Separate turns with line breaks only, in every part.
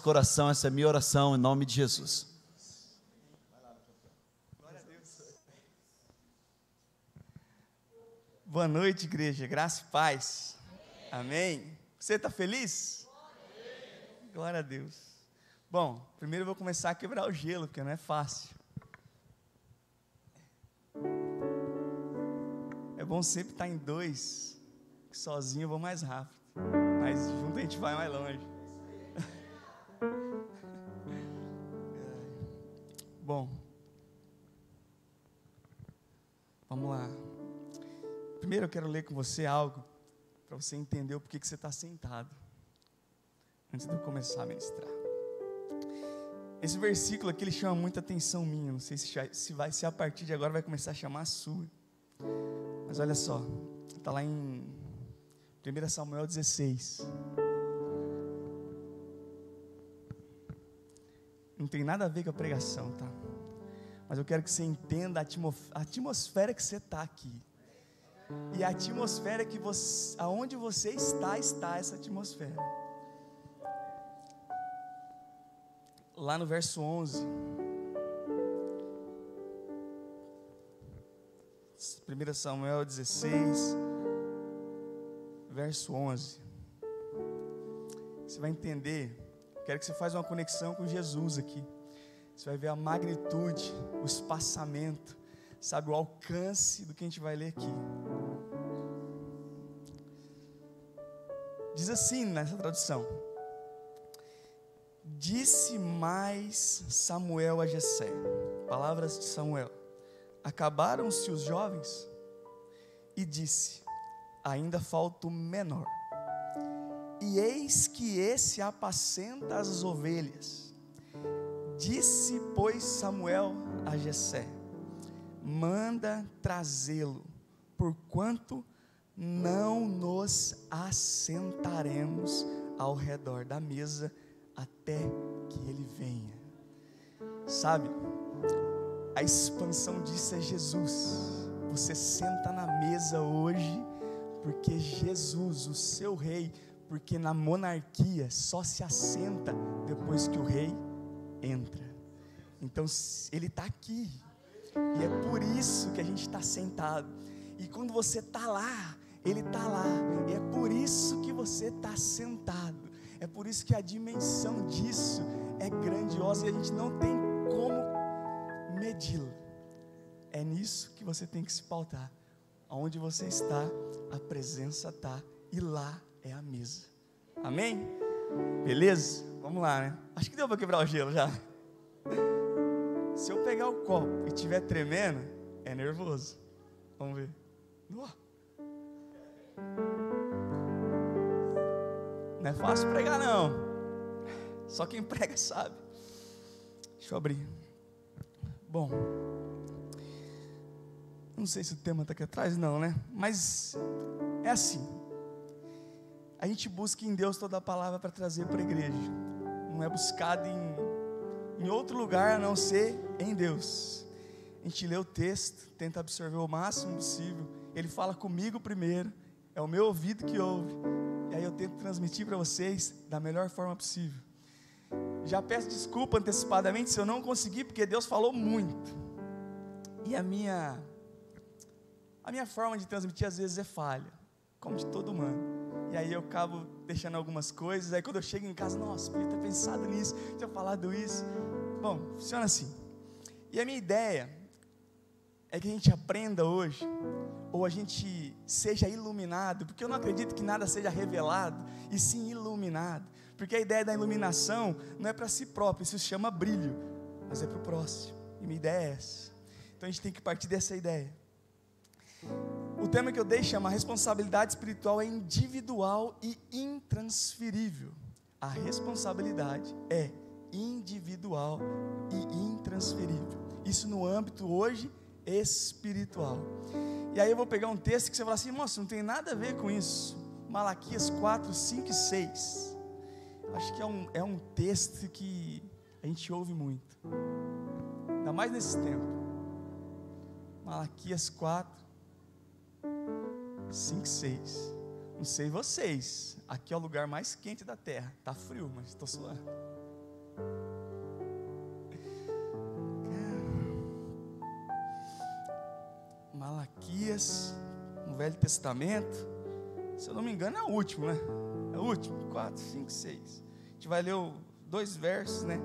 coração, essa é a minha oração em nome de Jesus.
Glória a Deus. Boa noite, igreja, graça e paz. Amém. Você está feliz? Glória a Deus. Bom, primeiro eu vou começar a quebrar o gelo, porque não é fácil. É bom sempre estar em dois, que sozinho eu vou mais rápido, mas junto a gente vai mais longe. Bom, vamos lá. Primeiro eu quero ler com você algo, para você entender o porquê que você está sentado, antes de eu começar a ministrar. Esse versículo aqui, ele chama muita atenção minha, não sei se a partir de agora vai começar a chamar a sua. Mas olha só, está lá em 1 Samuel 16. Não tem nada a ver com a pregação, tá? Mas eu quero que você entenda a atmosfera que você está aqui. E a atmosfera que você, aonde você está essa atmosfera. Lá no verso 11. 1 Samuel 16, verso 11. Você vai entender. Quero que você faça uma conexão com Jesus aqui. Você vai ver a magnitude, o espaçamento, sabe, o alcance do que a gente vai ler aqui. Diz assim nessa tradução: disse mais Samuel a Jessé, palavras de Samuel: acabaram-se os jovens? E disse: ainda falta o menor. E eis que esse apacenta as ovelhas. Disse, pois, Samuel a Jessé: manda trazê-lo, porquanto não nos assentaremos ao redor da mesa até que ele venha. Sabe, a expansão disso é Jesus. Você senta na mesa hoje porque Jesus, o seu rei, porque na monarquia só se assenta depois que o rei entra. Então ele está aqui, e é por isso que a gente está sentado. E quando você está lá, ele está lá. E é por isso que você está sentado. É por isso que a dimensão disso é grandiosa e a gente não tem como medi-la. É nisso que você tem que se pautar. Onde você está, a presença está, e lá é a mesa. Amém? Beleza? Vamos lá, né? Acho que deu para quebrar o gelo já. Se eu pegar o copo e estiver tremendo, é nervoso. Vamos ver. Não é fácil pregar, não. Só quem prega sabe. Deixa eu abrir. Bom, não sei se o tema está aqui atrás, não, né? Mas é assim. A gente busca em Deus toda a palavra para trazer para a igreja. Não é buscado em outro lugar a não ser em Deus. A gente lê o texto, tenta absorver o máximo possível. Ele fala comigo primeiro, é o meu ouvido que ouve, e aí eu tento transmitir para vocês da melhor forma possível. Já peço desculpa antecipadamente se eu não conseguir, porque Deus falou muito, e a minha forma de transmitir às vezes é falha, como de todo humano. E aí eu acabo deixando algumas coisas. Aí quando eu chego em casa, nossa, podia ter pensado nisso, ter falado isso. Bom, funciona assim. E a minha ideia é que a gente aprenda hoje, ou a gente seja iluminado, porque eu não acredito que nada seja revelado, e sim iluminado. Porque a ideia da iluminação não é para si próprio, isso se chama brilho, mas é para o próximo. E minha ideia é essa. Então a gente tem que partir dessa ideia. O tema que eu dei chama: a responsabilidade espiritual é individual e intransferível. A responsabilidade é individual e intransferível. Isso no âmbito hoje espiritual. E aí eu vou pegar um texto que você fala assim: moça, não tem nada a ver com isso. Malaquias 4, 5 e 6. Acho que é um texto que a gente ouve muito, ainda mais nesse tempo. Malaquias 4, 5, 6. Não sei vocês, aqui é o lugar mais quente da terra. Está frio, mas estou suando. Malaquias, no Velho Testamento, se eu não me engano é o último, né? É o último, 4, 5, 6. A gente vai ler 2 versos, né?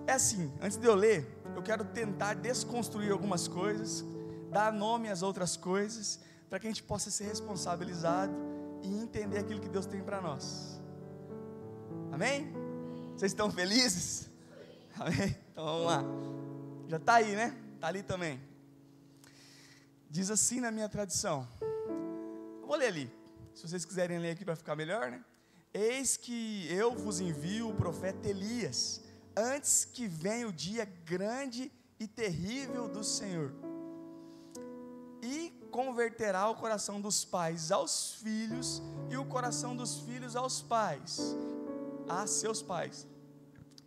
É assim, antes de eu ler, eu quero tentar desconstruir algumas coisas, dar nome às outras coisas, para que a gente possa ser responsabilizado e entender aquilo que Deus tem para nós. Amém? Vocês estão felizes? Amém? Então vamos lá. Já está aí, né? Está ali também. Diz assim na minha tradição. Eu vou ler ali. Se vocês quiserem ler aqui para ficar melhor, né? Eis que eu vos envio o profeta Elias, antes que venha o dia grande e terrível do Senhor, e converterá o coração dos pais aos filhos, e o coração dos filhos aos pais, a seus pais.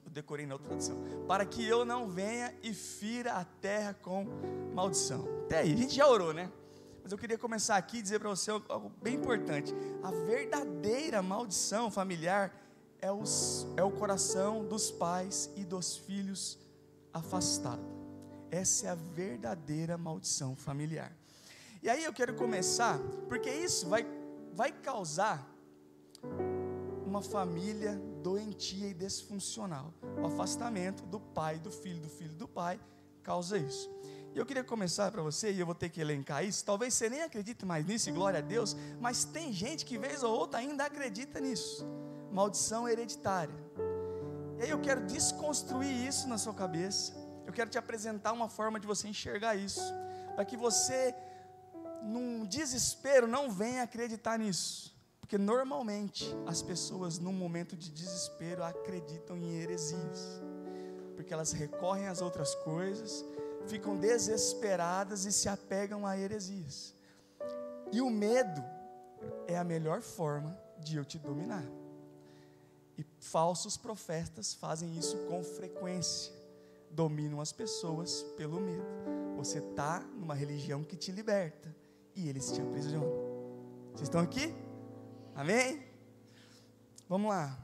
Eu decorei na outra tradução. Para que eu não venha e fira a terra com maldição. Até aí, a gente já orou, né? Mas eu queria começar aqui e dizer para você algo bem importante. A verdadeira maldição familiar é o coração dos pais e dos filhos afastado. Essa é a verdadeira maldição familiar. E aí eu quero começar, porque isso vai causar uma família doentia e disfuncional. O afastamento do pai, do filho do pai, causa isso. E eu queria começar para você, e eu vou ter que elencar isso. Talvez você nem acredite mais nisso, e glória a Deus, mas tem gente que vez ou outra ainda acredita nisso. Maldição hereditária. E aí eu quero desconstruir isso na sua cabeça. Eu quero te apresentar uma forma de você enxergar isso, para que você, num desespero, não venha acreditar nisso. Porque normalmente as pessoas, num momento de desespero, acreditam em heresias, porque elas recorrem às outras coisas, ficam desesperadas e se apegam a heresias. E o medo é a melhor forma de eu te dominar. E falsos profetas fazem isso com frequência. Dominam as pessoas pelo medo. Você está numa religião que te liberta e eles te aprisionam. Vocês estão aqui? Amém? Vamos lá.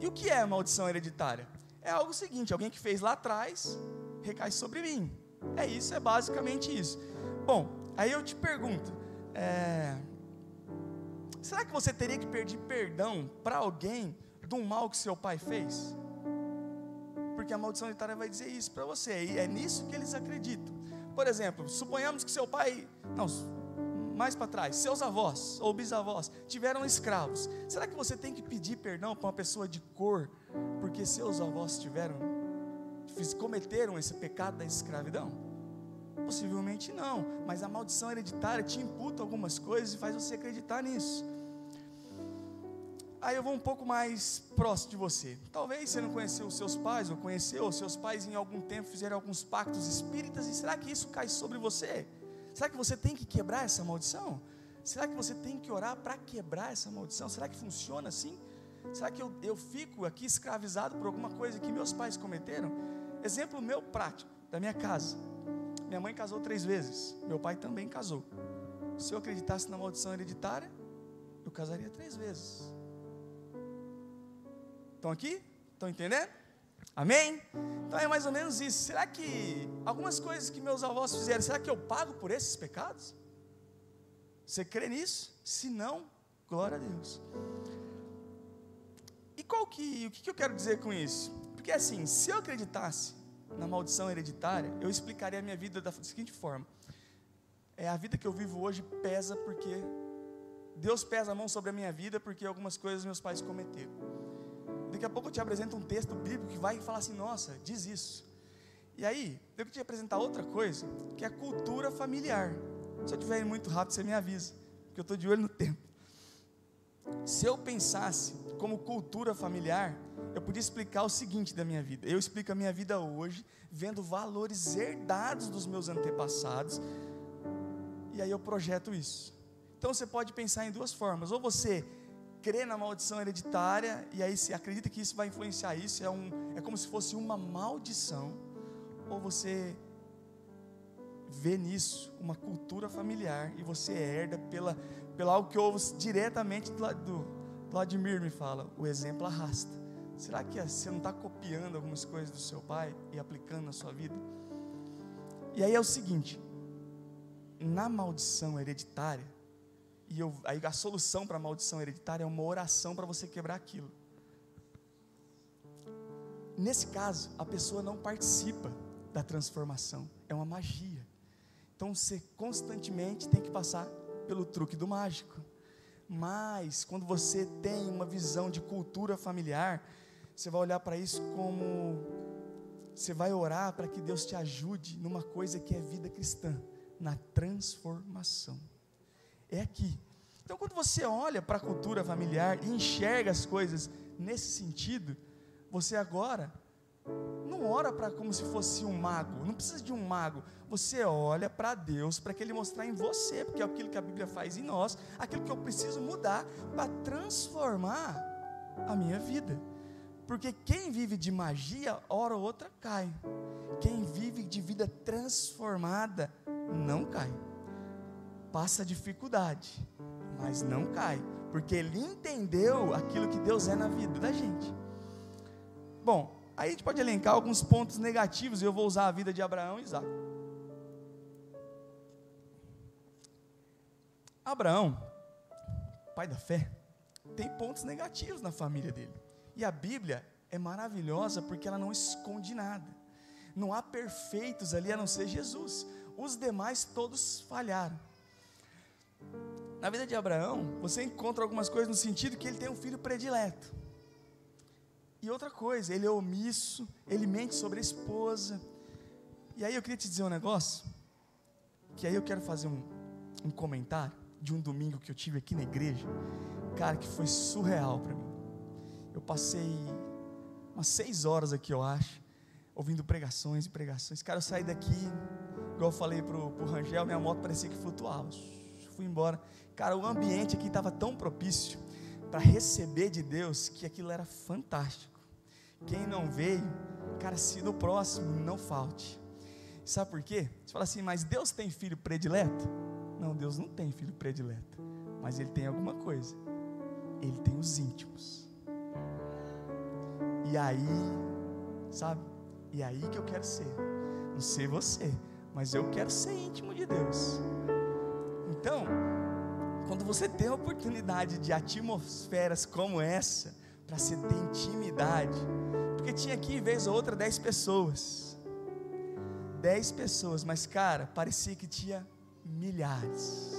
E o que é maldição hereditária? É algo seguinte: alguém que fez lá atrás recai sobre mim. É isso, é basicamente isso. Bom, aí eu te pergunto, será que você teria que pedir perdão para alguém de um mal que seu pai fez? Porque a maldição hereditária vai dizer isso para você, e é nisso que eles acreditam. Por exemplo, suponhamos que seu pai, mais para trás, seus avós ou bisavós tiveram escravos. Será que você tem que pedir perdão para uma pessoa de cor, porque seus avós cometeram esse pecado da escravidão? Possivelmente não, mas a maldição hereditária te imputa algumas coisas e faz você acreditar nisso. Aí eu vou um pouco mais próximo de você. Talvez você não conheceu os seus pais, ou conheceu, ou seus pais em algum tempo fizeram alguns pactos espíritas, e será que isso cai sobre você? Será que você tem que quebrar essa maldição? Será que você tem que orar para quebrar essa maldição? Será que funciona assim? Será que eu fico aqui escravizado por alguma coisa que meus pais cometeram? Exemplo meu prático, da minha casa. Minha mãe casou 3 vezes, meu pai também casou. Se eu acreditasse na maldição hereditária, eu casaria 3 vezes. Estão aqui? Estão entendendo? Amém? Então é mais ou menos isso. Será que algumas coisas que meus avós fizeram, será que eu pago por esses pecados? Você crê nisso? Se não, glória a Deus. E o que eu quero dizer com isso? Porque assim, se eu acreditasse na maldição hereditária, eu explicaria a minha vida da seguinte forma: a vida que eu vivo hoje pesa porque Deus pesa a mão sobre a minha vida, porque algumas coisas meus pais cometeram. Daqui a pouco eu te apresento um texto bíblico que vai falar assim: nossa, diz isso. E aí, eu quero te apresentar outra coisa, que é a cultura familiar. Se eu estiver indo muito rápido, você me avisa, porque eu estou de olho no tempo. Se eu pensasse como cultura familiar, eu podia explicar o seguinte da minha vida. Eu explico a minha vida hoje, vendo valores herdados dos meus antepassados, e aí eu projeto isso. Então você pode pensar em 2 formas: ou você crê na maldição hereditária, e aí você acredita que isso vai influenciar isso, é como se fosse uma maldição, ou você vê nisso uma cultura familiar, e você herda pela algo que ouve diretamente do Vladimir me fala: o exemplo arrasta. Será que você não está copiando algumas coisas do seu pai e aplicando na sua vida? E aí é o seguinte, na maldição hereditária, aí a solução para a maldição hereditária é uma oração para você quebrar aquilo. Nesse caso, a pessoa não participa da transformação, é uma magia. Então você constantemente tem que passar pelo truque do mágico. Mas quando você tem uma visão de cultura familiar, você vai olhar para isso como, você vai orar para que Deus te ajude numa coisa que é vida cristã, na transformação. É aqui. Então quando você olha para a cultura familiar e enxerga as coisas nesse sentido, você agora não ora para como se fosse um mago, não precisa de um mago, você olha para Deus, para que Ele mostrar em você, porque é aquilo que a Bíblia faz em nós, aquilo que eu preciso mudar, para transformar a minha vida, porque quem vive de magia, hora ou outra cai, quem vive de vida transformada, não cai, passa dificuldade, mas não cai, porque ele entendeu aquilo que Deus é na vida da gente. Bom, aí a gente pode elencar alguns pontos negativos, e eu vou usar a vida de Abraão e Isaac. Abraão, pai da fé, tem pontos negativos na família dele, e a Bíblia é maravilhosa porque ela não esconde nada, não há perfeitos ali a não ser Jesus, os demais todos falharam. Na vida de Abraão, você encontra algumas coisas no sentido que ele tem um filho predileto, e outra coisa, ele é omisso, ele mente sobre a esposa. E aí eu queria te dizer um negócio, que aí eu quero fazer um comentário de um domingo que eu tive aqui na igreja, cara, que foi surreal para mim. Eu passei umas 6 horas aqui, eu acho, ouvindo pregações e pregações. Cara, eu saí daqui, igual eu falei pro Rangel, minha moto parecia que flutuava. Fui embora. Cara, o ambiente aqui estava tão propício para receber de Deus, que aquilo era fantástico. Quem não veio, cara, se no próximo não falte. Sabe por quê? Você fala assim, mas Deus tem filho predileto? Não, Deus não tem filho predileto, mas Ele tem alguma coisa, Ele tem os íntimos. E aí, sabe, e aí que eu quero ser, não sei você, mas eu quero ser íntimo de Deus. Então, quando você tem a oportunidade de atmosferas como essa, para você ter intimidade, porque tinha aqui, vez ou outra, 10 pessoas, mas cara, parecia que tinha milhares,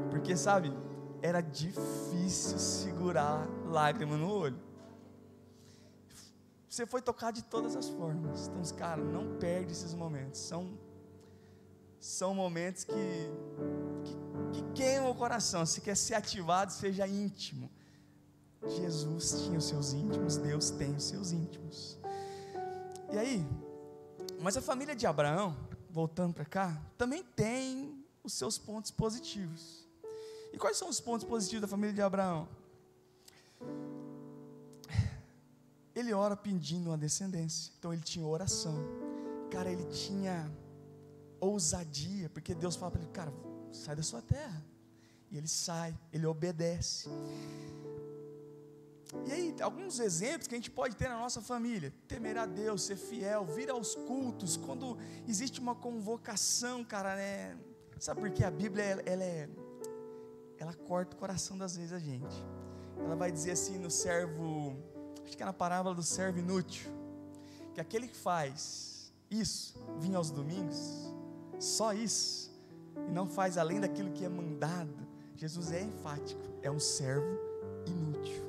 porque sabe, era difícil segurar lágrima no olho, você foi tocar de todas as formas. Então, cara, não perde esses momentos, são momentos que queimam o coração. Se quer ser ativado, seja íntimo. Jesus tinha os seus íntimos, Deus tem os seus íntimos. E aí, mas a família de Abraão, voltando para cá, também tem os seus pontos positivos. E quais são os pontos positivos da família de Abraão? Ele ora pedindo uma descendência, então ele tinha oração, cara, ele tinha ousadia, porque Deus fala para ele, cara, sai da sua terra, e ele sai, ele obedece. E aí, alguns exemplos que a gente pode ter na nossa família: temer a Deus, ser fiel, vir aos cultos, quando existe uma convocação, cara, né? Sabe por quê? A Bíblia, ela corta o coração das vezes a gente. Ela vai dizer assim no servo, acho que é na parábola do servo inútil, que aquele que faz isso, vir aos domingos, só isso, e não faz além daquilo que é mandado, Jesus é enfático, é um servo inútil.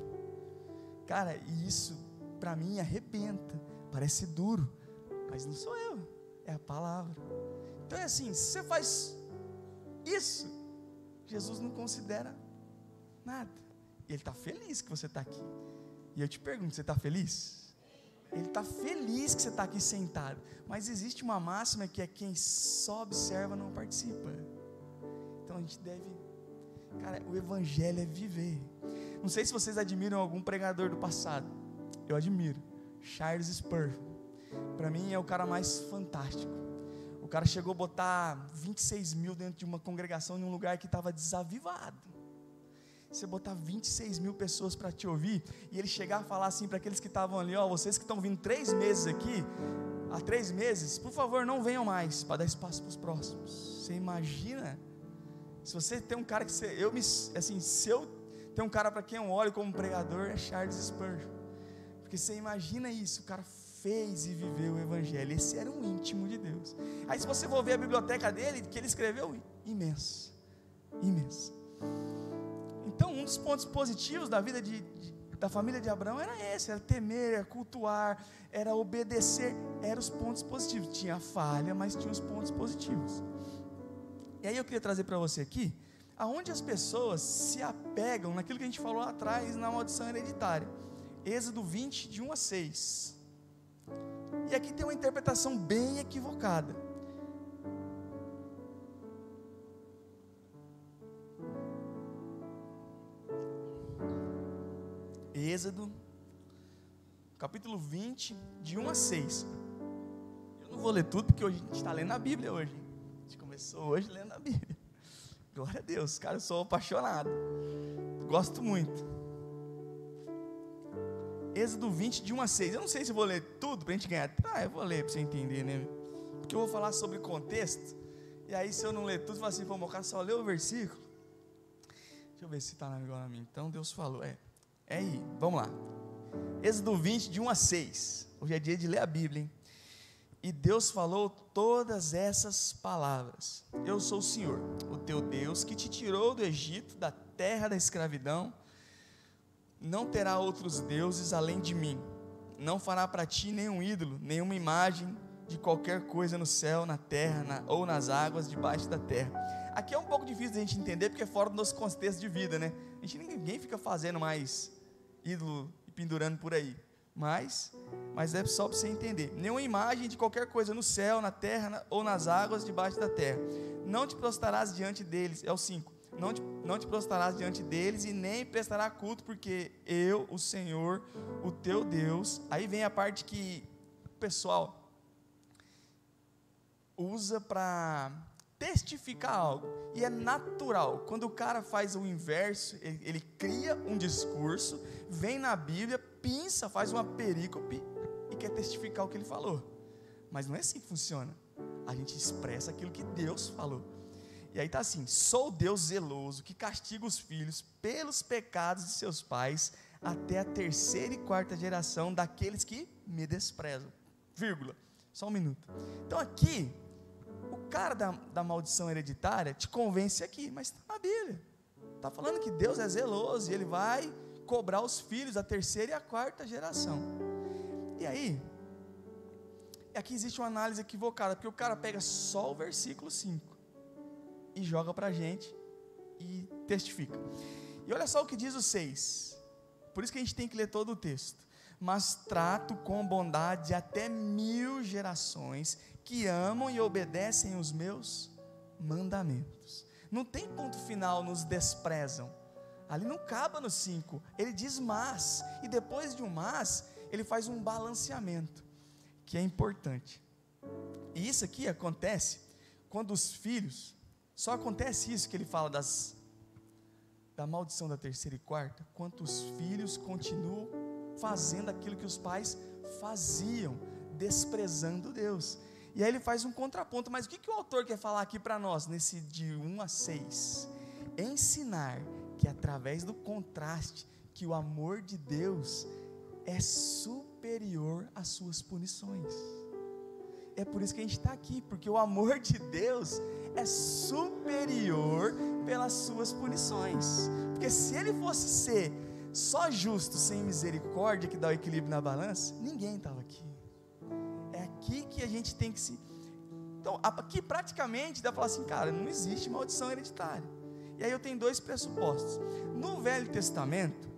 Cara, e isso para mim arrebenta, parece duro, mas não sou eu, é a palavra. Então é assim, se você faz isso, Jesus não considera nada, e Ele está feliz que você está aqui. E eu te pergunto, você está feliz? Ele está feliz que você está aqui sentado, mas existe uma máxima que é: quem só observa não participa. Então a gente deve, cara, o evangelho é viver. Não sei se vocês admiram algum pregador do passado, eu admiro, Charles Spurgeon, para mim é o cara mais fantástico. O cara chegou a botar 26 mil dentro de uma congregação, em um lugar que estava desavivado, você botar 26 mil pessoas para te ouvir, e ele chegar a falar assim para aqueles que estavam ali, ó, vocês que estão vindo 3 meses aqui, há 3 meses, por favor não venham mais, para dar espaço para os próximos. Você imagina, se você tem um cara que se eu tenho um cara para quem eu olho como pregador, é Charles Spurgeon, porque você imagina isso, o cara fez e viveu o evangelho, esse era um íntimo de Deus. Aí se você for ver a biblioteca dele, que ele escreveu, imenso, imenso. Então um dos pontos positivos da vida da família de Abraão era esse, era temer, era cultuar, era obedecer, eram os pontos positivos. Tinha falha, mas tinha os pontos positivos. E aí eu queria trazer para você aqui, aonde as pessoas se apegam naquilo que a gente falou lá atrás, na maldição hereditária. Êxodo 20, de 1 a 6. E aqui tem uma interpretação bem equivocada. Êxodo, capítulo 20, de 1 a 6. Eu não vou ler tudo, porque hoje a gente está lendo a Bíblia hoje. A gente começou hoje lendo a Bíblia. Glória a Deus, cara, eu sou apaixonado. Gosto muito. Êxodo 20, de 1 a 6. Eu não sei se vou ler tudo para a gente ganhar. Eu vou ler para você entender, né? Porque eu vou falar sobre contexto. E aí, se eu não ler tudo, você fala assim, pô, meu cara só leu o versículo. Deixa eu ver se está igual a mim. Então, Deus falou. É aí, vamos lá. Êxodo 20, de 1 a 6. Hoje é dia de ler a Bíblia, hein? E Deus falou todas essas palavras: eu sou o Senhor, o teu Deus, que te tirou do Egito, da terra da escravidão. Não terá outros deuses além de mim. Não fará para ti nenhum ídolo, nenhuma imagem de qualquer coisa no céu, na terra, ou nas águas debaixo da terra. Aqui é um pouco difícil a gente entender, porque é fora do nosso contexto de vida, né? Ninguém fica fazendo mais ídolo e pendurando por aí. Mas é só para você entender. Nenhuma imagem de qualquer coisa no céu, na terra, ou nas águas debaixo da terra. Não te prostrarás diante deles. É o 5. Não te prostrarás diante deles e nem prestará culto, porque eu, o Senhor, o teu Deus. Aí vem a parte que o pessoal usa para testificar algo, e é natural, quando o cara faz o inverso, ele cria um discurso, vem na Bíblia, pinça, faz uma perícope e quer testificar o que ele falou. Mas não é assim que funciona. A gente expressa aquilo que Deus falou. E aí está assim: sou Deus zeloso, que castiga os filhos pelos pecados de seus pais, até a 3ª e 4ª geração daqueles que me desprezam, vírgula, só um minuto. Então aqui, o cara da maldição hereditária te convence aqui, mas está na Bíblia, está falando que Deus é zeloso, e Ele vai cobrar os filhos da 3ª e a 4ª geração. E aí, aqui existe uma análise equivocada, porque o cara pega só o versículo 5, e joga para a gente, e testifica. E olha só o que diz o 6, por isso que a gente tem que ler todo o texto: mas trato com bondade até 1000 gerações, que amam e obedecem os meus mandamentos. Não tem ponto final, nos desprezam, ali não acaba no 5, ele diz mas, e depois de um mas, ele faz um balanceamento, que é importante. E isso aqui acontece quando os filhos, só acontece isso que ele fala da maldição da 3ª e 4ª, quando os filhos continuam fazendo aquilo que os pais faziam, desprezando Deus. E aí ele faz um contraponto. Mas o que o autor quer falar aqui para nós, nesse de 1 a 6? Ensinar que através do contraste, que o amor de Deus é superior às suas punições. É por isso que a gente está aqui, porque o amor de Deus é superior pelas suas punições. Porque se ele fosse ser só justo, sem misericórdia, que dá o equilíbrio na balança, ninguém estava aqui. É aqui que a gente tem que se... Então, aqui praticamente dá para falar assim, cara, não existe maldição hereditária. E aí eu tenho 2 pressupostos. No Velho Testamento,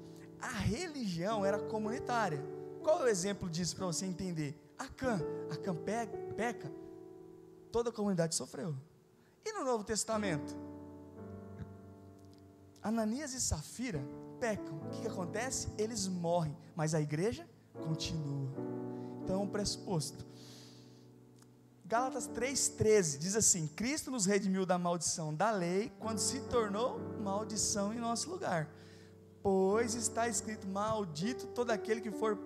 a religião era comunitária. Qual é o exemplo disso para você entender? Acã peca, toda a comunidade sofreu. E no Novo Testamento, Ananias e Safira pecam, o que acontece? Eles morrem, mas a igreja continua. Então é um pressuposto. Gálatas 3,13 diz assim: Cristo nos redimiu da maldição da lei, quando se tornou maldição em nosso lugar. Pois está escrito: maldito todo aquele que for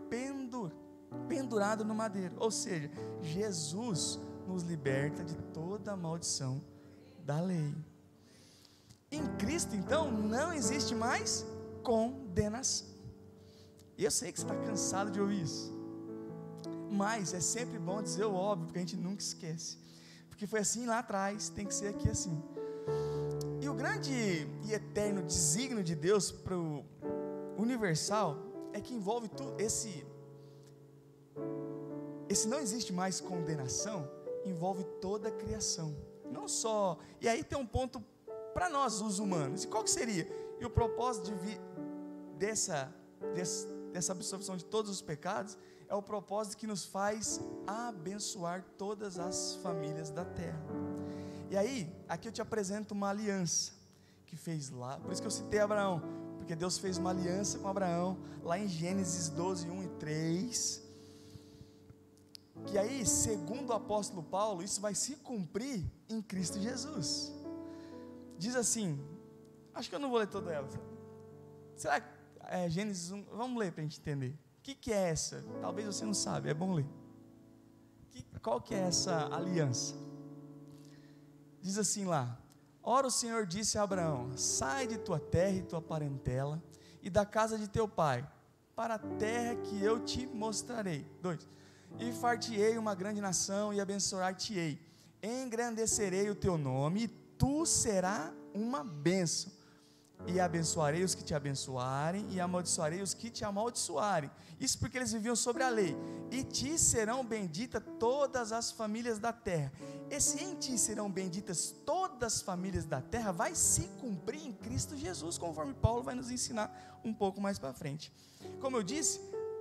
pendurado no madeiro. Ou seja, Jesus nos liberta de toda a maldição da lei. Em Cristo, então, não existe mais condenação. E eu sei que você está cansado de ouvir isso, mas é sempre bom dizer o óbvio, porque a gente nunca esquece. Porque foi assim lá atrás, tem que ser aqui assim. E o grande e eterno desígnio de Deus para o universal é que envolve tudo esse não existe mais condenação, envolve toda a criação, não só. E aí tem um ponto para nós, os humanos. E qual que seria? E o propósito dessa absorção de todos os pecados é o propósito que nos faz abençoar todas as famílias da terra. E aí, aqui eu te apresento uma aliança que fez lá, por isso que eu citei Abraão, porque Deus fez uma aliança com Abraão, lá em Gênesis 12, 1 e 3, que aí, segundo o apóstolo Paulo, isso vai se cumprir em Cristo Jesus. Diz assim, acho que eu não vou ler toda ela, será que Gênesis 1, vamos ler para a gente entender. O que é essa? Talvez você não sabe, é bom ler. Qual que é essa aliança? Diz assim lá: ora o Senhor disse a Abraão: sai de tua terra e tua parentela, e da casa de teu pai, para a terra que eu te mostrarei. 2. E far-te-ei uma grande nação, e abençoar-te-ei, engrandecerei o teu nome, e tu serás uma bênção. E abençoarei os que te abençoarem, e amaldiçoarei os que te amaldiçoarem. Isso porque eles viviam sobre a lei. E ti serão benditas todas as famílias da terra. Esse em ti serão benditas todas as famílias da terra vai se cumprir em Cristo Jesus, conforme Paulo vai nos ensinar um pouco mais para frente. Como eu disse,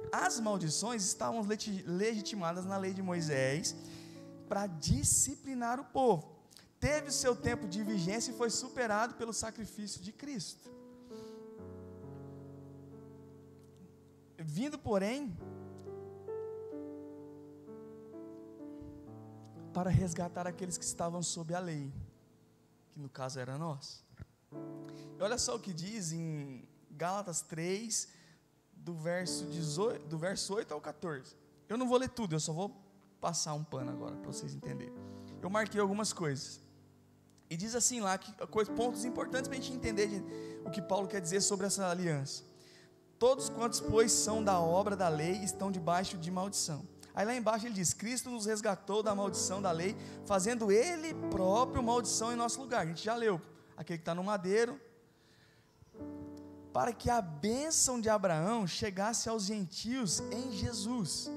as maldições estavam legitimadas na lei de Moisés para disciplinar o povo. Teve o seu tempo de vigência e foi superado pelo sacrifício de Cristo. Vindo, porém, para resgatar aqueles que estavam sob a lei, que no caso era nós. E olha só o que diz em Gálatas 3, do verso 8 ao 14. Eu não vou ler tudo, eu só vou passar um pano agora, para vocês entenderem. Eu marquei algumas coisas. E diz assim lá, pontos importantes para a gente entender o que Paulo quer dizer sobre essa aliança. Todos quantos, pois, são da obra da lei, estão debaixo de maldição. Aí lá embaixo ele diz: Cristo nos resgatou da maldição da lei, fazendo Ele próprio maldição em nosso lugar. A gente já leu, aquele que está no madeiro, para que a bênção de Abraão chegasse aos gentios em Jesus,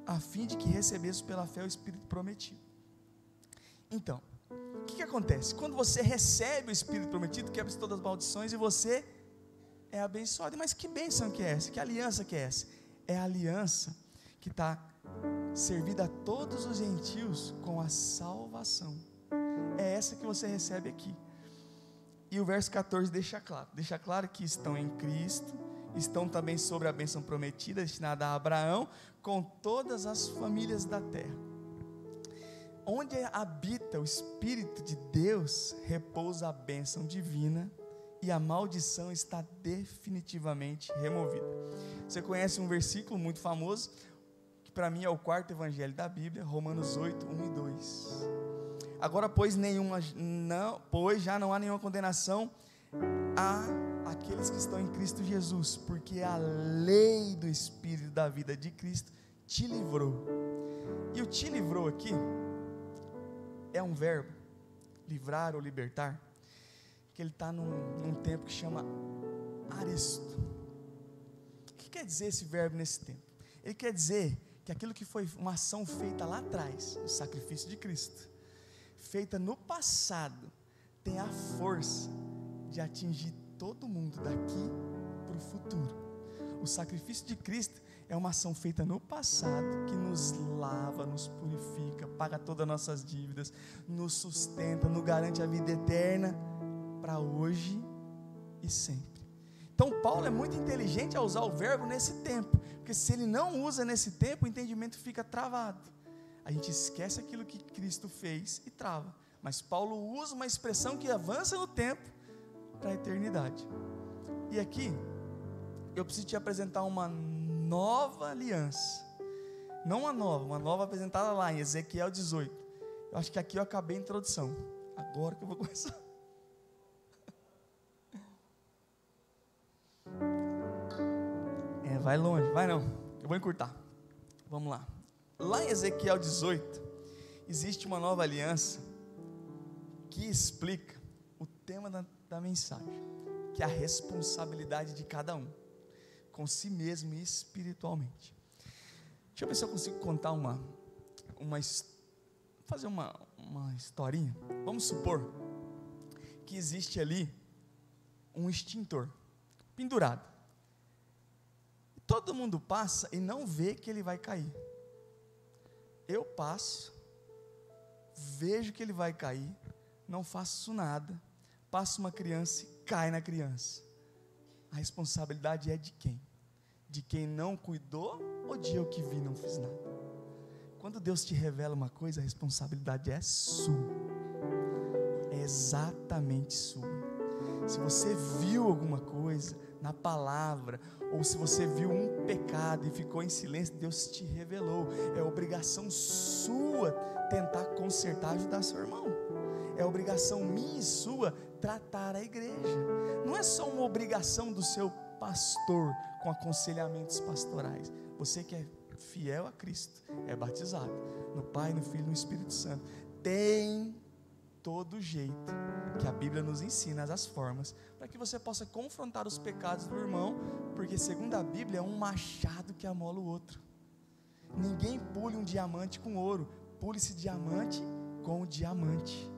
a fim de que recebesse pela fé o Espírito prometido. Então, o que acontece? Quando você recebe o Espírito prometido, quebra todas as maldições e você é abençoado. Mas que bênção que é essa? Que aliança que é essa? É a aliança que está servida a todos os gentios com a salvação. É essa que você recebe aqui. E o verso 14 deixa claro que estão em Cristo, estão também sobre a bênção prometida, destinada a Abraão, com todas as famílias da terra. Onde habita o Espírito de Deus, repousa a bênção divina, e a maldição está definitivamente removida. Você conhece um versículo muito famoso, que para mim é o quarto evangelho da Bíblia, Romanos 8, 1 e 2. Agora, pois já não há nenhuma condenação a aqueles que estão em Cristo Jesus, porque a lei do Espírito da vida de Cristo te livrou. E o te livrou aqui é um verbo, livrar ou libertar, que ele está num tempo que chama aresto. O que quer dizer esse verbo nesse tempo? Ele quer dizer que aquilo que foi uma ação feita lá atrás, o sacrifício de Cristo, feita no passado, tem a força de atingir todo mundo daqui para o futuro. O sacrifício de Cristo é uma ação feita no passado, que nos lava, nos purifica, paga todas as nossas dívidas, nos sustenta, nos garante a vida eterna, para hoje e sempre. Então Paulo é muito inteligente ao usar o verbo nesse tempo, porque se ele não usa nesse tempo, o entendimento fica travado. A gente esquece aquilo que Cristo fez e trava. Mas Paulo usa uma expressão que avança no tempo, para a eternidade. E aqui, eu preciso te apresentar uma nova aliança. Não uma nova apresentada lá em Ezequiel 18. Eu acho que aqui eu acabei a introdução. Agora que eu vou começar. Vai longe, vai não. Eu vou encurtar. Vamos lá. Lá em Ezequiel 18, existe uma nova aliança que explica o tema da mensagem, que é a responsabilidade de cada um com si mesmo e espiritualmente. Deixa eu ver se eu consigo contar fazer uma historinha. Vamos supor que existe ali um extintor pendurado. Todo mundo passa e não vê que ele vai cair. Eu passo, vejo que ele vai cair, não faço nada, passa uma criança e cai na criança. A responsabilidade é de quem? De quem não cuidou ou de eu que vi e não fiz nada? Quando Deus te revela uma coisa, a responsabilidade é sua. É exatamente sua. Se você viu alguma coisa na palavra, ou se você viu um pecado e ficou em silêncio, Deus te revelou. É obrigação sua tentar consertar, ajudar seu irmão. É obrigação minha e sua tratar a igreja. Não é só uma obrigação do seu pastor com aconselhamentos pastorais. Você que é fiel a Cristo, é batizado no Pai, no Filho e no Espírito Santo, tem todo jeito que a Bíblia nos ensina, as formas, para que você possa confrontar os pecados do irmão, porque segundo a Bíblia é um machado que amola o outro. Ninguém pule um diamante com ouro, pule esse diamante com o diamante.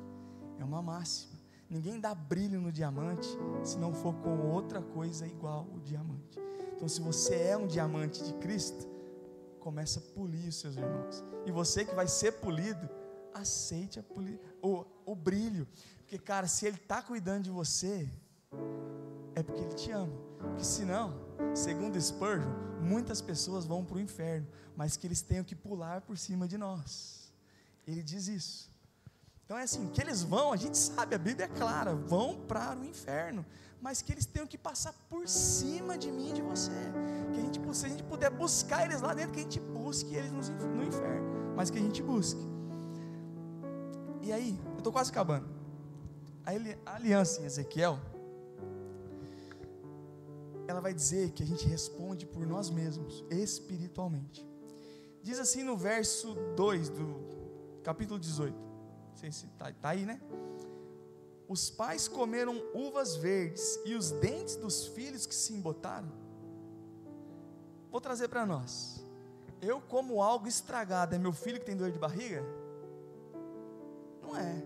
É uma máxima. Ninguém dá brilho no diamante se não for com outra coisa igual o diamante. Então, se você é um diamante de Cristo, começa a polir os seus irmãos. E você que vai ser polido, aceite o brilho. Porque, cara, se Ele está cuidando de você, é porque Ele te ama. Porque senão, segundo Spurgeon, muitas pessoas vão para o inferno, mas que eles tenham que pular por cima de nós. Ele diz isso. Então é assim, que eles vão, a gente sabe, a Bíblia é clara, vão para o inferno, mas que eles tenham que passar por cima de mim e de você. Que a gente, se a gente puder buscar eles lá dentro, que a gente busque eles no inferno, mas que a gente busque. E aí, eu estou quase acabando. A aliança em Ezequiel, ela vai dizer que a gente responde por nós mesmos, espiritualmente. Diz assim no verso 2 do capítulo 18. Não sei se está aí, né? Os pais comeram uvas verdes e os dentes dos filhos que se embotaram. Vou trazer para nós. Eu como algo estragado, é meu filho que tem dor de barriga? Não é.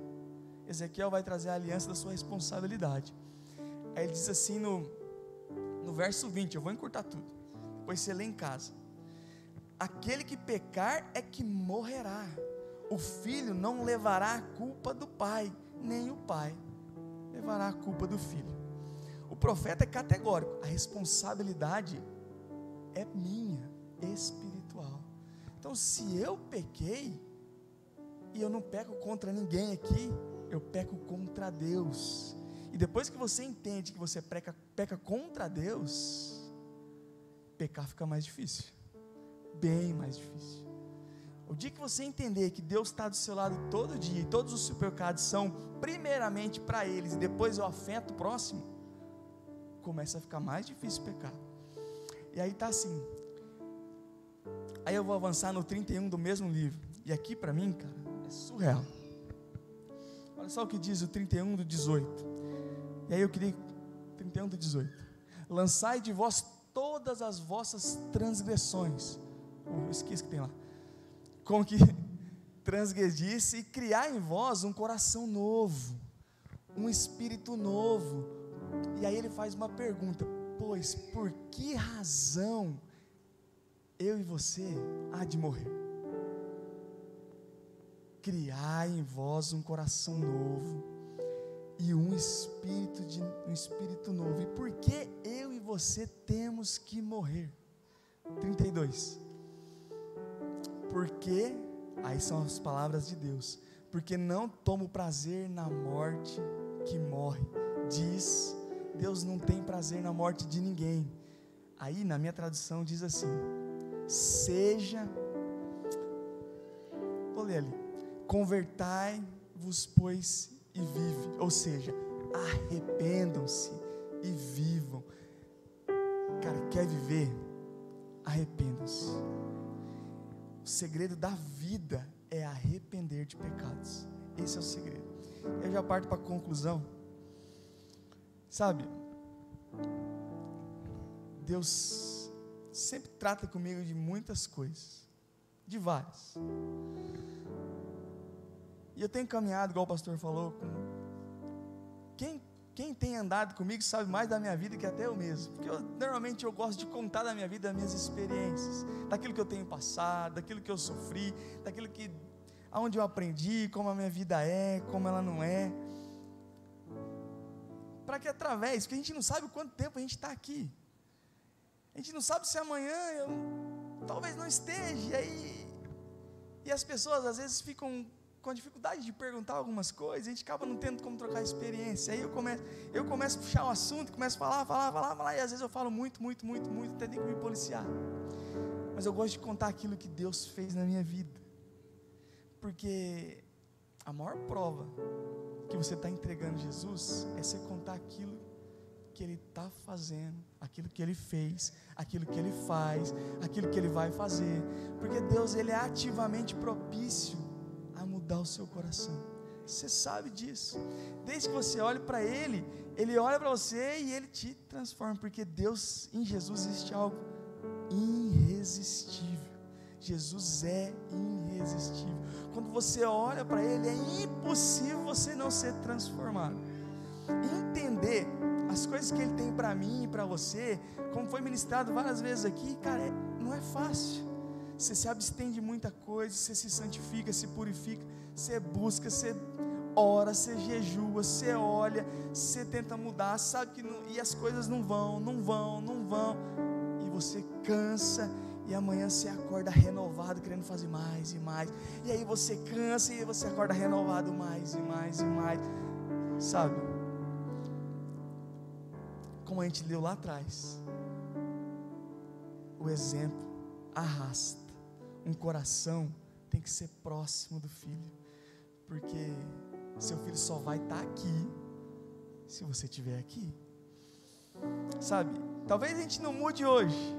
Ezequiel vai trazer a aliança da sua responsabilidade. Aí ele diz assim no verso 20, eu vou encurtar tudo, depois você lê em casa. Aquele que pecar é que morrerá. O filho não levará a culpa do pai, nem o pai levará a culpa do filho. O profeta é categórico, a responsabilidade é minha, espiritual. Então, se eu pequei, e eu não peco contra ninguém aqui, eu peco contra Deus. E depois que você entende que você peca contra Deus, pecar fica mais difícil, bem mais difícil. O dia que você entender que Deus está do seu lado todo dia, e todos os seus pecados são primeiramente para eles, e depois eu afeto o próximo, começa a ficar mais difícil pecar. E aí está assim. Aí eu vou avançar no 31 do mesmo livro. E aqui para mim, cara, é surreal. Olha só o que diz o 31 do 18. E aí eu queria 31 do 18. Lançai de vós todas as vossas transgressões. Eu esqueci que tem lá. Com que transgredisse, e criar em vós um coração novo, um espírito novo. E aí ele faz uma pergunta: pois por que razão eu e você há de morrer? Criar em vós um coração novo e um espírito novo. E por que eu e você temos que morrer? 32. Porque, aí são as palavras de Deus, porque não tomo prazer na morte que morre, diz Deus não tem prazer na morte de ninguém. Aí na minha tradução diz assim: vou ler ali, convertai-vos, pois, e vive, ou seja, arrependam-se e vivam. Cara, quer viver? Arrependam-se. O segredo da vida é arrepender de pecados. Esse é o segredo. Eu já parto para a conclusão. Sabe, Deus sempre trata comigo de muitas coisas, de várias. E eu tenho caminhado, igual o pastor falou, quem tem andado comigo sabe mais da minha vida que até eu mesmo, porque normalmente eu gosto de contar da minha vida, das minhas experiências, daquilo que eu tenho passado, daquilo que eu sofri, daquilo aonde eu aprendi, como a minha vida é, como ela não é, para que através, porque a gente não sabe quanto tempo a gente está aqui, a gente não sabe se amanhã eu talvez não esteja, e as pessoas às vezes ficam com dificuldade de perguntar algumas coisas, a gente acaba não tendo como trocar experiência, aí eu começo a puxar o assunto, começo a falar, e às vezes eu falo muito, até tenho que me policiar, mas eu gosto de contar aquilo que Deus fez na minha vida, porque a maior prova que você está entregando Jesus, é você contar aquilo que Ele está fazendo, aquilo que Ele fez, aquilo que Ele faz, aquilo que Ele vai fazer, porque Deus, Ele é ativamente propício a mudar o seu coração, você sabe disso, desde que você olhe para Ele, Ele olha para você e Ele te transforma, porque Deus, em Jesus existe algo irresistível, Jesus é irresistível, quando você olha para Ele, é impossível você não ser transformado, entender as coisas que Ele tem para mim e para você, como foi ministrado várias vezes aqui, cara, não é fácil, você se abstém de muita coisa, você se santifica, se purifica, você busca, você ora, você jejua, você olha, você tenta mudar, sabe que não, e as coisas não vão, e você cansa, e amanhã você acorda renovado, querendo fazer mais e mais, e aí você cansa, e aí você acorda renovado mais e mais, sabe, como a gente leu lá atrás, o exemplo arrasta, um coração tem que ser próximo do filho, porque seu filho só vai estar aqui, se você estiver aqui, sabe, talvez a gente não mude hoje,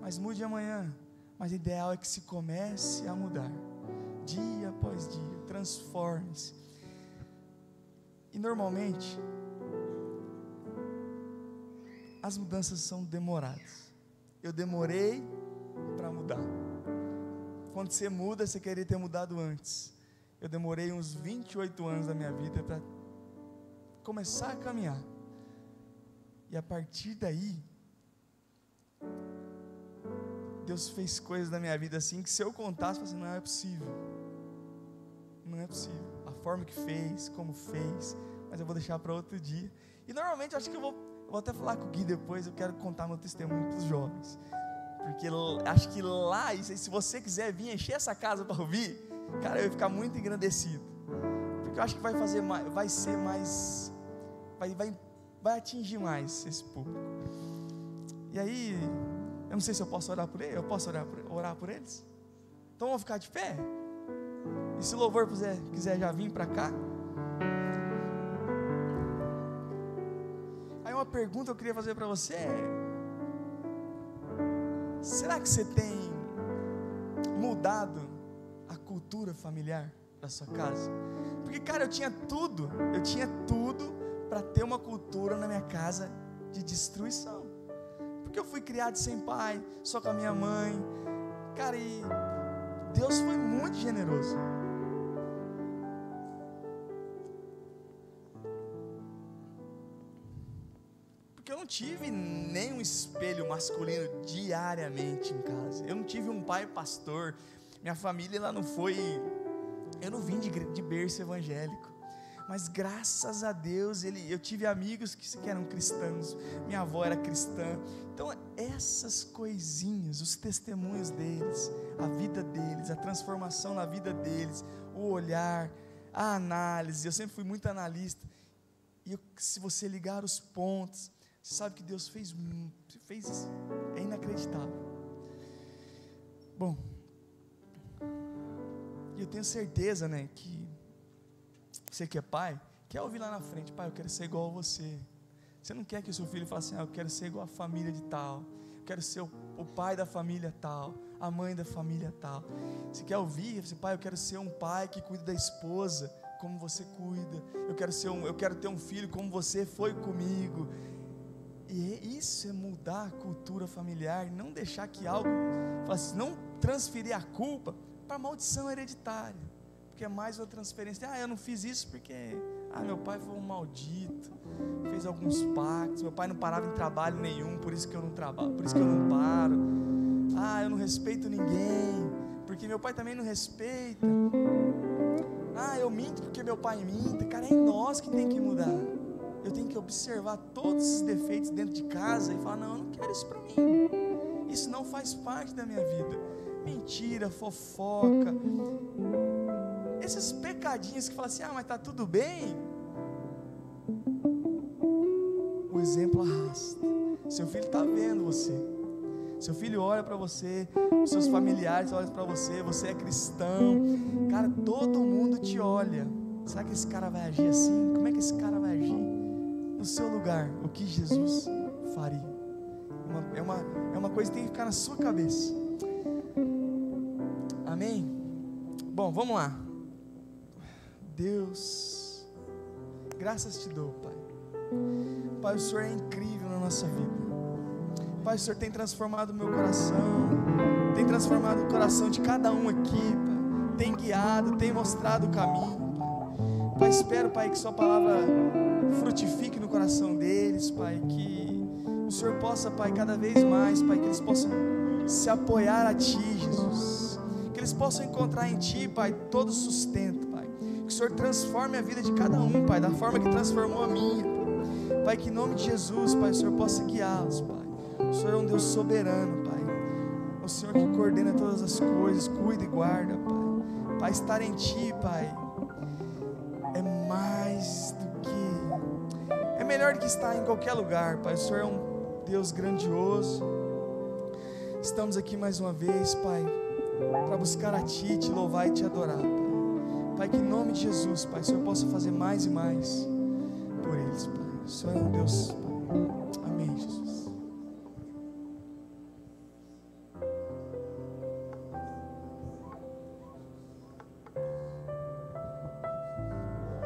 mas mude amanhã, mas o ideal é que se comece a mudar, dia após dia, transforme-se, e normalmente, as mudanças são demoradas, eu demorei para mudar, quando você muda, você queria ter mudado antes, eu demorei uns 28 anos da minha vida para começar a caminhar, e a partir daí, Deus fez coisas na minha vida assim, que se eu contasse, eu falei assim, não é possível, a forma que fez, como fez, mas eu vou deixar para outro dia, e normalmente eu acho que eu vou até falar com o Gui depois, eu quero contar meu testemunho para os jovens, porque acho que lá, se você quiser vir encher essa casa para ouvir, cara, eu ia ficar muito engrandecido, porque eu acho que vai atingir mais esse público, e aí, eu não sei se eu posso orar por eles, orar por eles, então vamos ficar de pé, e se o louvor quiser já vir para cá, aí uma pergunta que eu queria fazer para você será que você tem mudado a cultura familiar da sua casa? Porque cara, eu tinha tudo para ter uma cultura na minha casa de destruição, porque eu fui criado sem pai, só com a minha mãe, cara, e Deus foi muito generoso, porque eu não tive nenhum espelho masculino diariamente em casa, eu não tive um pai pastor, minha família lá não foi, eu não vim de berço evangélico, mas graças a Deus, eu tive amigos que eram cristãos, minha avó era cristã, então essas coisinhas, os testemunhos deles, a vida deles, a transformação na vida deles, o olhar, a análise, eu sempre fui muito analista, se você ligar os pontos, você sabe que Deus fez isso. É inacreditável. Bom, eu tenho certeza, né, que você que é pai, quer ouvir lá na frente: pai, eu quero ser igual a você. Você não quer que o seu filho fale assim: eu quero ser igual a família de tal, eu quero ser o pai da família tal, a mãe da família tal. Você quer ouvir, você: pai, eu quero ser um pai que cuida da esposa como você cuida, eu quero ter um filho como você foi comigo. E isso é mudar a cultura familiar, não deixar que algo, não transferir a culpa para a maldição hereditária, porque é mais uma transferência. Eu não fiz isso porque meu pai foi um maldito, fez alguns pactos, meu pai não parava em trabalho nenhum, por isso que eu não trabalho, por isso que eu não paro. Eu não respeito ninguém, porque meu pai também não respeita. Eu minto porque meu pai minta. Cara, é em nós que tem que mudar. Eu tenho que observar todos esses defeitos dentro de casa e falar: não, eu não quero isso para mim, isso não faz parte da minha vida. Mentira, fofoca, esses pecadinhos que falam assim: mas está tudo bem. O exemplo arrasta. Seu filho está vendo você, seu filho olha para você, os seus familiares olham para você, você é cristão, cara, todo mundo te olha. Será que esse cara vai agir assim? Como é que esse cara vai agir? No seu lugar, o que Jesus faria? É uma coisa que tem que ficar na sua cabeça. Amém? Bom, vamos lá. Deus, graças te dou, Pai. Pai, o Senhor é incrível na nossa vida. Pai, o Senhor tem transformado o meu coração, tem transformado o coração de cada um aqui, Pai. Tem guiado, tem mostrado o caminho, Pai. Pai, espero, Pai, que sua palavra frutifique no coração deles, Pai, que o Senhor possa, Pai, cada vez mais, Pai, que eles possam se apoiar a Ti, Jesus, que eles possam encontrar em Ti, Pai, todo sustento, Pai, que o Senhor transforme a vida de cada um, Pai, da forma que transformou a minha, Pai, que em nome de Jesus, Pai, o Senhor possa guiá-los, Pai. O Senhor é um Deus soberano, Pai, é o Senhor que coordena todas as coisas, cuida e guarda, Pai. Pai, estar em Ti, Pai, é mais do que, é melhor do que estar em qualquer lugar, Pai. O Senhor é um Deus grandioso. Estamos aqui mais uma vez, Pai, para buscar a Ti, Te louvar e Te adorar, Pai. Pai, que em nome de Jesus, Pai, o Senhor possa fazer mais e mais por eles, Pai. O Senhor é um Deus, Pai. Amém, Jesus.